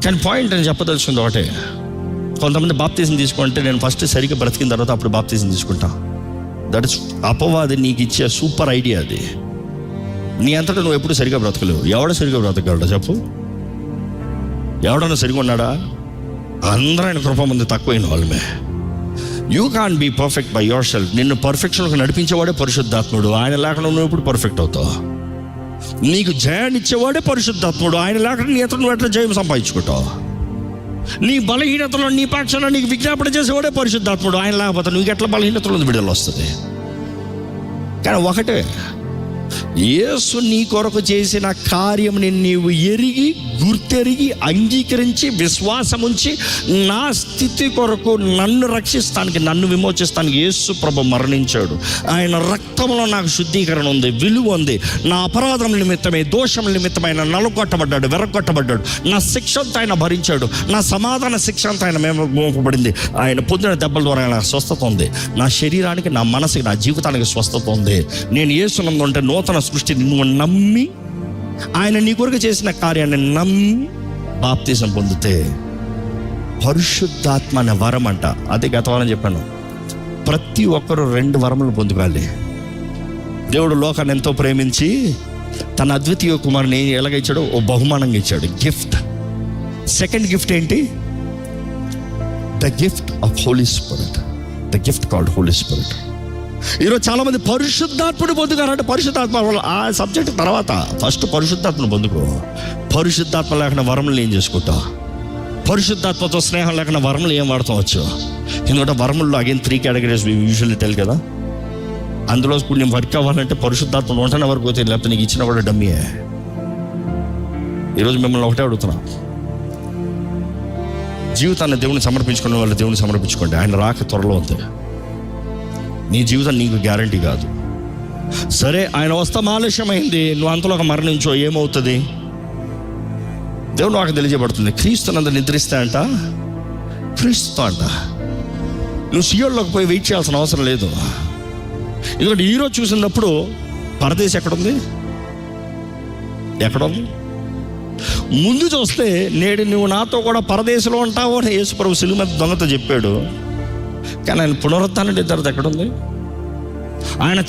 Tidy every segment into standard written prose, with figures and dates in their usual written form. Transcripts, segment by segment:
కానీ పాయింట్ నేను చెప్పదలుచుకుంది ఒకటే, కొంతమంది బాప్తీసం తీసుకుంటే నేను ఫస్ట్ సరిగ్గా బ్రతికిన తర్వాత అప్పుడు బాప్తీసం తీసుకుంటా. దట్ ఇస్ అపవాది నీకు ఇచ్చే సూపర్ ఐడియా. అది నీ అంతటా నువ్వు ఎప్పుడు సరిగ్గా బ్రతకలేవు. ఎవడ సరిగ్గా బ్రతకగలడా చెప్పు? ఎవడన్నా సరిగా ఉన్నాడా? అందరూ ఆయన కృప ముందు తక్కువైన వాళ్ళమే. You can be perfect by yourself. నిన్ను పర్ఫెక్షన్కి నడిపించేవాడే పరిశుద్ధాత్ముడు. ఆయన లేకుండా నువ్వు ఎప్పుడు పర్ఫెక్ట్ అవుతావు. నీకు జయాన్ని ఇచ్చేవాడే పరిశుద్ధాత్ముడు. ఆయన లేకుండా నీ ఎత్తు నువ్వు ఎట్లా జయం సంపాదించుకుంటావు? నీ బలహీనతలో నీ పక్షంలో నీకు విజ్ఞాపన చేసేవాడే పరిశుద్ధాత్ముడు. ఆయన లేకపోతే నీకు ఎట్లా బలహీనతలో విడుదల వస్తుంది? కానీ ఒకటే, యేసు నీ కొరకు చేసిన కార్యముని నీవు ఎరిగి, గుర్తెరిగి, అంగీకరించి, విశ్వాసముంచి, నా స్థితి కొరకు నన్ను రక్షిస్తానికి, నన్ను విమోచిస్తానికి యేసు ప్రభు మరణించాడు. ఆయన రక్తంలో నాకు శుద్ధీకరణ ఉంది, విలువ ఉంది. నా అపరాధం నిమిత్తమే, దోషం నిమిత్తమే ఆయన నలుగొట్టబడ్డాడు, వెరగొట్టబడ్డాడు. నా శిక్ష అంతా ఆయన భరించాడు. నా సమాధాన శిక్ష అంతా ఆయన మోపబడింది. ఆయన పొందిన దెబ్బల ద్వారా ఆయన స్వస్థత ఉంది. నా శరీరానికి, నా మనసుకి, నా జీవితానికి స్వస్థత ఉంది. నేను యేసునందు ఉంటే నూతన సృష్టిని నువ్వు నమ్మి, ఆయన నీ కొరకు చేసిన కార్యాన్ని నమ్మి బాప్తీసం పొందితే పరిశుద్ధాత్మ అనే వరం అంట. అదే గతవాలని చెప్పాను, ప్రతి ఒక్కరు 2 వరములు పొందుకోవాలి. దేవుడు లోకాన్ని ఎంతో ప్రేమించి తన అద్వితీయ కుమారుని ఎలాగిచ్చాడు? ఓ బహుమానంగా ఇచ్చాడు, గిఫ్ట్. సెకండ్ గిఫ్ట్ ఏంటి? The gift of Holy Spirit. The gift called Holy Spirit. ఈరోజు చాలామంది పరిశుద్ధాత్ముడు పొందుకారంటే, పరిశుద్ధాత్మ ఆ సబ్జెక్ట్ తర్వాత ఫస్ట్ పరిశుద్ధాత్మను పొందుకో. పరిశుద్ధాత్మ లేకుండా వరములు ఏం చేసుకుంటావు? పరిశుద్ధాత్మతో స్నేహం లేకుండా వరములు ఏం వాడతావచ్చు? ఎందుకంటే వరముల్లో అగైన్ 3 కేటగిరీస్ యూజువల్లీ తెలుసు కదా. అందులో నేను వర్క్ అవ్వాలంటే పరిశుద్ధాత్మ ఉంటేనే వరకు పోతే, లేకపోతే నీకు ఇచ్చిన కూడా డమ్మీయే. ఈరోజు మిమ్మల్ని ఒకటే అడుగుతున్నా, జీవితాన్ని దేవుని సమర్పించుకునే వాళ్ళు దేవుని సమర్పించుకోండి. ఆయన రాక త్వరలో ఉంది. నీ జీవితం నీకు గ్యారంటీ కాదు. సరే, ఆయన వస్తాం ఆలస్యమైంది, నువ్వు అంతలోకి మరణించో, ఏమవుతుంది? దేవుడు నాకు తెలియజేయబడుతుంది, క్రీస్తునందు నిద్రిస్తా అంట, క్రీస్తు అంట. నువ్వు సియోల్లోకి పోయి వెయిట్ చేయాల్సిన అవసరం లేదు. ఎందుకంటే ఈరోజు చూసినప్పుడు పరదేశం ఎక్కడుంది? ఎక్కడుంది? ముందు చూస్తే నేడు నువ్వు నాతో కూడా పరదేశంలో ఉంటావు అని యేసు ప్రభు సిలువ మీద దొంగతో చెప్పాడు. కానీ ఆయన పునరుత్థానం తర్వాత ఎక్కడుంది? ఆయన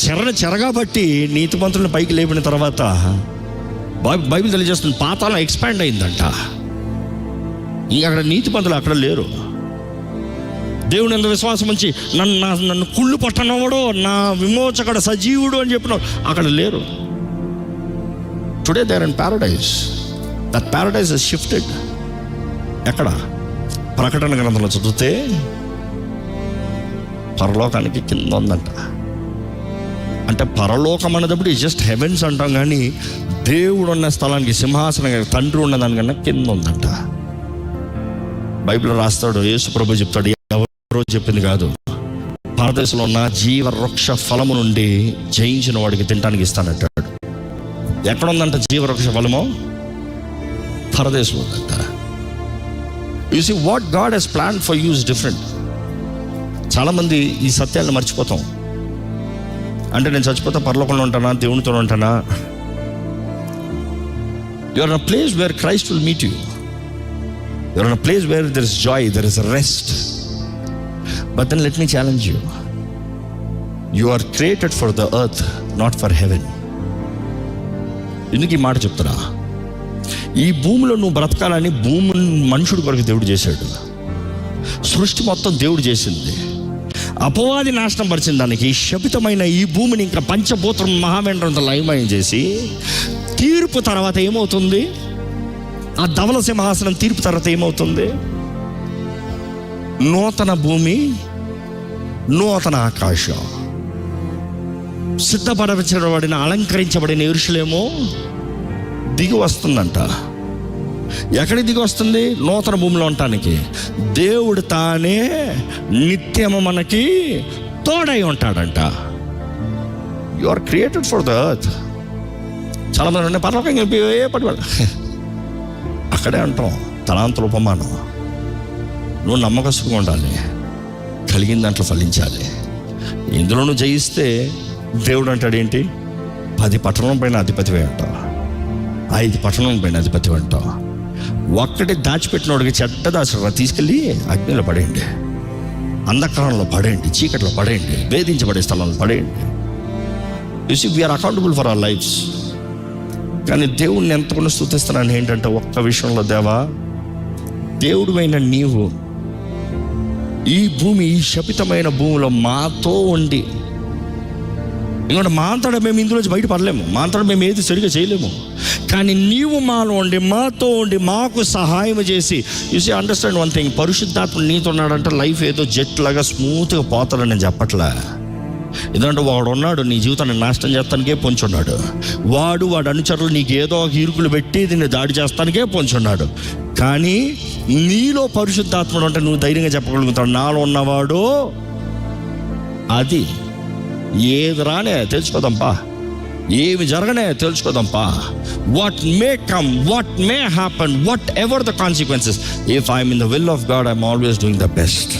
చెరగా బట్టి నీతిమంతులను పైకి లేపిన తర్వాత బైబిల్ తెలియజేస్తుంది, పాతాళం ఎక్స్పాండ్ అయిందంట. ఇంకా అక్కడ నీతిమంతులు అక్కడ లేరు. దేవుని ఎంత విశ్వాసం ఉంచి నన్ను కుళ్ళు పట్టనవాడు, నా విమోచకుడు సజీవుడు అని చెప్పిన అక్కడ లేరు. Today they are in paradise. That paradise is shifted. ఎక్కడ? ప్రకటన గ్రంథంలో చదివితే పరలోకానికి కింద ఉందంట. అంటే పరలోకం అన్నప్పుడు జస్ట్ హెవెన్స్ అంటాం, కానీ దేవుడు ఉన్న స్థలానికి, సింహాసనం, తండ్రి ఉన్న దానికన్నా కింద ఉందంట. బైబిల్లో రాస్తాడు, యేసు ప్రభు చెప్తాడు, ఎవరో చెప్పింది కాదు, పరదేశంలో ఉన్న జీవ వృక్ష ఫలము నుండి జయించిన వాడికి తినడానికి ఇస్తానంటాడు. ఎక్కడుందంట జీవవృక్ష ఫలము? పరదేశం ఉందంట. You see what God has plan for you is different. చాలామంది ఈ సత్యాలను మర్చిపోతాం. అంటే నేను చచ్చిపోతా పరలోకంలో ఉంటానా, దేవునితో ఉంటానా? You are in a place where Christ will meet you. You are in a place where there is joy, there is rest. But then let me challenge you. You are created for the earth, not for heaven. ఎందుకు ఈ మాట చెప్తున్నా? ఈ భూమిలో నువ్వు బ్రతకాలని భూమిని మనుషుడి కొరకు దేవుడు చేశాడు. సృష్టి మొత్తం దేవుడు చేసింది. అపవాది నాశనం పరిచిన దానికి శపితమైన ఈ భూమిని ఇంకా పంచభూతం మహావేంద్రంతో లయమయం చేసి, తీర్పు తర్వాత ఏమవుతుంది? ఆ ధవల సింహాసనం తీర్పు తర్వాత ఏమవుతుంది? నూతన భూమి, నూతన ఆకాశం, సిద్ధపరచబడిన అలంకరించబడిన యెరూషలేము దిగి వస్తుందంట. ఎక్కడికి దిగి వస్తుంది? నూతన భూమిలో ఉండటానికి. దేవుడు తానే నిత్యము మనకి తోడై ఉంటాడంట. You are created for the earth. చాలా మంది పర్లోకం ఏ పడివాడు అక్కడే అంటాం. తలాంతుల ఉపమానం. నువ్వు నమ్మకస్తుగా ఉండాలి, కలిగిన దాంట్లో ఫలించాలి. ఇందులో నువ్వు జయిస్తే దేవుడు అంటాడు ఏంటి? 10 పట్టణం పైన అధిపతివే అంటావు, 5 పట్టణం పైన అధిపతి అంటావు, ఒక్కటి దాచిపెట్టినోడికి చెడ్డ దాచరా తీసుకెళ్ళి అగ్నిలో పడేయండి, అంధకారంలో పడేయండి, చీకట్లో పడేయండి, వేధించబడే స్థలంలో పడేయండి. You see we are accountable for our lives. కానీ దేవుణ్ణి ఎంతకుండా స్తుతిస్తున్నాను ఏంటంటే ఒక్క విషయంలో, దేవా దేవుడివైన నీవు ఈ భూమి, ఈ శపితమైన భూమిలో మాతో ఉండి, ఎందుకంటే మా అంతటా మేము ఇందులోంచి బయటపడలేము, మా అంతటా మేము ఏది సరిగా చేయలేము. కానీ నీవు మాలో ఉండి, మాతో ఉండి, మాకు సహాయం చేసి, you see understand one thing, పరిశుద్ధాత్మ నీతో ఉన్నాడంటే లైఫ్ ఏదో జెట్ లాగా స్మూత్గా పోతాడని నేను చెప్పట్లే. ఎందుకంటే వాడు ఉన్నాడు నీ జీవితాన్ని నాశనం చేస్తానికే పొంచున్నాడు. వాడు అనుచరులు నీకు ఏదో ఒక ఇరుకులు పెట్టి దీన్ని దాడి చేస్తానికే పొంచున్నాడు. కానీ నీలో పరిశుద్ధాత్ముడు అంటే నువ్వు ధైర్యంగా చెప్పగలుగుతాడు, నాలో ఉన్నవాడు అది ఏది రానే తెలుసుకోదాంపా, ఏమి జరగనే తెలుసుకోదాంపా. What may come, what may happen, whatever the consequences, if I'm in the will of God, I'm always doing the best.